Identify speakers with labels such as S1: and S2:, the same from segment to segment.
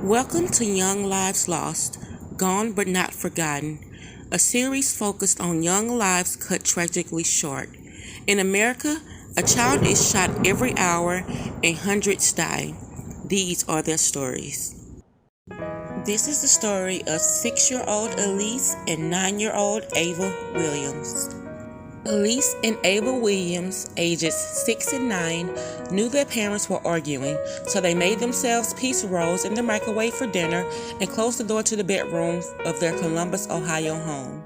S1: Welcome to Young Lives Lost, Gone But Not Forgotten, a series focused on young lives cut tragically short. In America, a child is shot every hour and hundreds die. These are their stories. This is the story of 6-year-old Alyse and 9-year-old Ava Williams. Alyse and Ava Williams, ages 6 and 9, knew their parents were arguing, so they made themselves pizza rolls in the microwave for dinner and closed the door to the bedroom of their Columbus, Ohio home.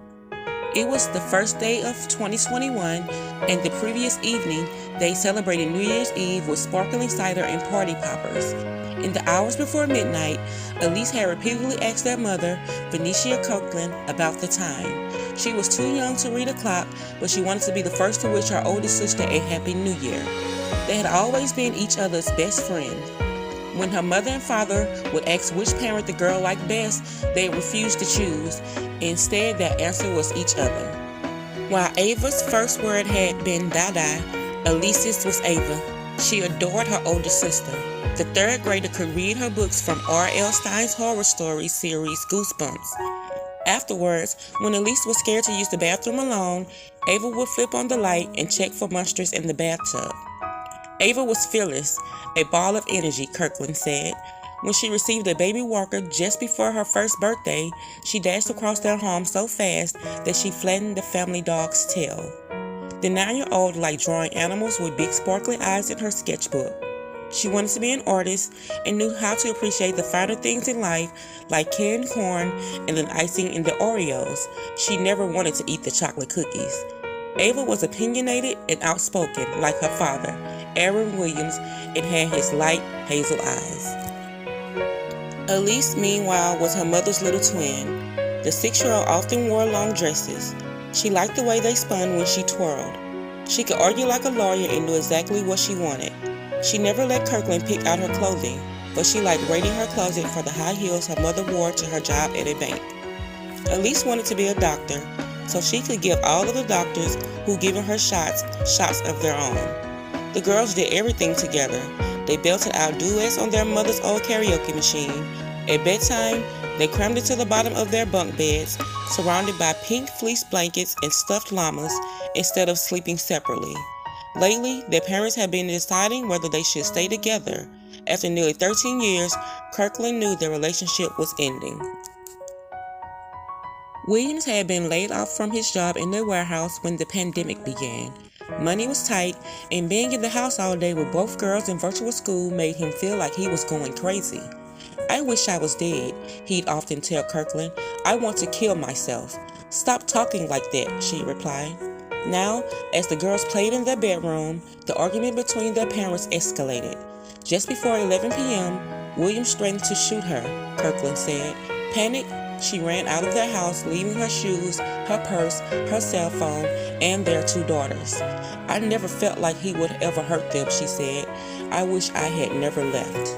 S1: It was the first day of 2021, and the previous evening, they celebrated New Year's Eve with sparkling cider and party poppers. In the hours before midnight, Alyse had repeatedly asked their mother, Venetia Kirkland, about the time. She was too young to read a clock, but she wanted to be the first to wish her oldest sister a Happy New Year. They had always been each other's best friend. When her mother and father would ask which parent the girl liked best, they refused to choose. Instead, their answer was each other. While Ava's first word had been Dada, Alyse's was Ava. She adored her older sister. The third grader could read her books from R.L. Stine's horror story series Goosebumps. Afterwards, when Alyse was scared to use the bathroom alone, Ava would flip on the light and check for monsters in the bathtub. Ava was fearless, a ball of energy, Kirkland said. When she received a baby walker just before her first birthday, she dashed across their home so fast that she flattened the family dog's tail. The 9-year-old liked drawing animals with big sparkling eyes in her sketchbook. She wanted to be an artist and knew how to appreciate the finer things in life, like canned corn and the icing in the Oreos. She never wanted to eat the chocolate cookies. Ava was opinionated and outspoken, like her father, Aaron Williams, and had his light hazel eyes. Alyse, meanwhile, was her mother's little twin. The 6-year-old often wore long dresses. She liked the way they spun when she twirled. She could argue like a lawyer and knew exactly what she wanted. She never let Kirkland pick out her clothing, but she liked raiding her closet for the high heels her mother wore to her job at a bank. Alyse wanted to be a doctor, so she could give all of the doctors who given her shots of their own. The girls did everything together. They belted out duets on their mother's old karaoke machine. At bedtime, they crammed into the bottom of their bunk beds, surrounded by pink fleece blankets and stuffed llamas, instead of sleeping separately. Lately, their parents had been deciding whether they should stay together. After nearly 13 years, Kirkland knew their relationship was ending. Williams had been laid off from his job in the warehouse when the pandemic began. Money was tight, and being in the house all day with both girls in virtual school made him feel like he was going crazy. "I wish I was dead," he'd often tell Kirkland. "I want to kill myself." "Stop talking like that," she replied. Now, as the girls played in their bedroom, the argument between their parents escalated. Just before 11 p.m., Williams threatened to shoot her, Kirkland said. Panicked, she ran out of their house, leaving her shoes, her purse, her cell phone, and their 2 daughters. "I never felt like he would ever hurt them," she said. "I wish I had never left."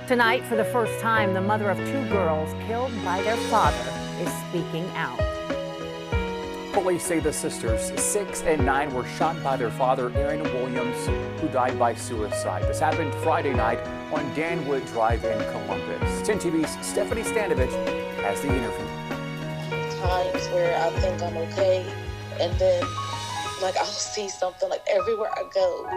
S2: Tonight, for the first time, the mother of 2 girls killed by their father is speaking out.
S3: Police say the sisters, 6 and 9, were shot by their father, Aaron Williams, who died by suicide. This happened Friday night on Danwood Drive in Columbus. 10 TV's Stephanie Stanovich has the interview.
S4: Times where I think I'm okay, and then I'll see something, everywhere I go,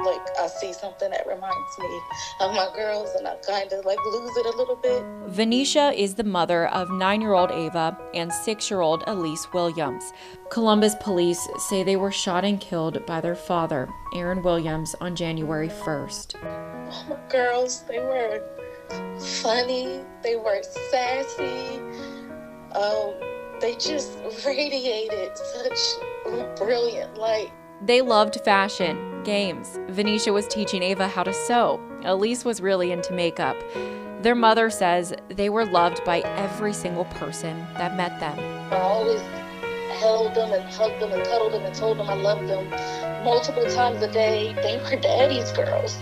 S4: I see something that reminds me of my girls, and I kind of lose it a little bit.
S5: Venetia is the mother of 9-year-old Ava and 6-year-old Alyse Williams. Columbus police say they were shot and killed by their father, Aaron Williams, on January 1st.
S4: Oh, my girls, they were funny, they were sassy, they just radiated such brilliant light.
S5: They loved fashion, games. Venetia was teaching Ava how to sew. Alyse was really into makeup. Their mother says they were loved by every single person that met them.
S4: I always held them and hugged them and cuddled them and told them I loved them multiple times a day. They were daddy's girls.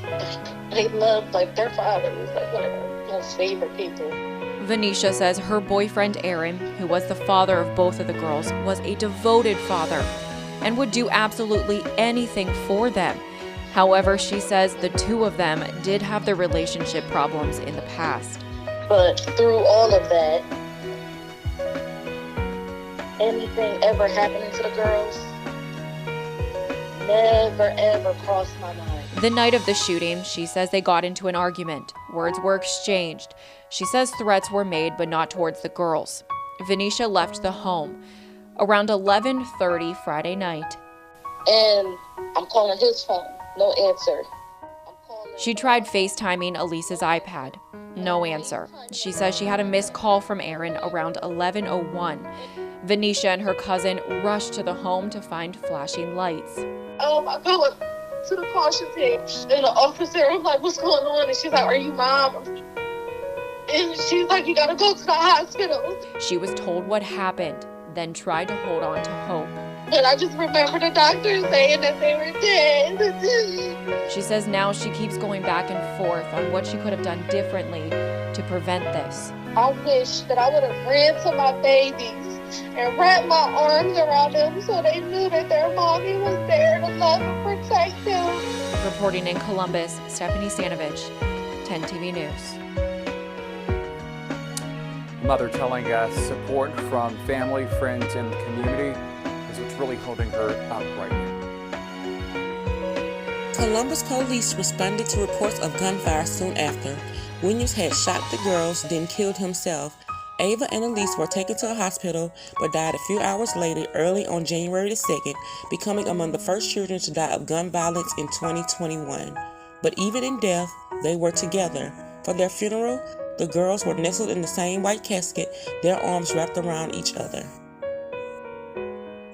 S4: They loved their father was one of their most favorite people.
S5: Venetia says her boyfriend Aaron, who was the father of both of the girls, was a devoted father and would do absolutely anything for them. However, she says the 2 of them did have their relationship problems in the past.
S4: But through all of that, anything ever happening to the girls never ever crossed my mind.
S5: The night of the shooting, she says they got into an argument. Words were exchanged. She says threats were made, but not towards the girls. Venetia left the home around 11:30 Friday night.
S4: And I'm calling his phone, no answer.
S5: She tried FaceTiming Alyse's iPad. No answer. She says she had a missed call from Aaron around 11:01. Venetia and her cousin rushed to the home to find flashing lights.
S4: I go up to the caution tape, and the officer was like, "What's going on?" And she's like, "Are you mom?" And she's like, "You gotta go to the hospital."
S5: She was told what happened, then tried to hold on to hope.
S4: But I just remember the doctor saying that they were dead.
S5: She says now she keeps going back and forth on what she could have done differently to prevent this.
S4: I wish that I would have ran to my babies and wrapped my arms around them so they knew that their mommy was there to love and protect them.
S5: Reporting in Columbus, Stephanie Stanovich, 10 TV News.
S3: Mother telling us support from family, friends, and the community is what's really holding her up right now.
S1: Columbus police responded to reports of gunfire soon after. Williams had shot the girls, then killed himself. Ava and Alyse were taken to a hospital, but died a few hours later, early on January the 2nd, becoming among the first children to die of gun violence in 2021. But even in death, they were together. For their funeral, the girls were nestled in the same white casket, their arms wrapped around each other.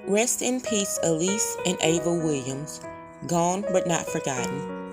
S1: Rest in peace, Alyse and Ava Williams. Gone but not forgotten.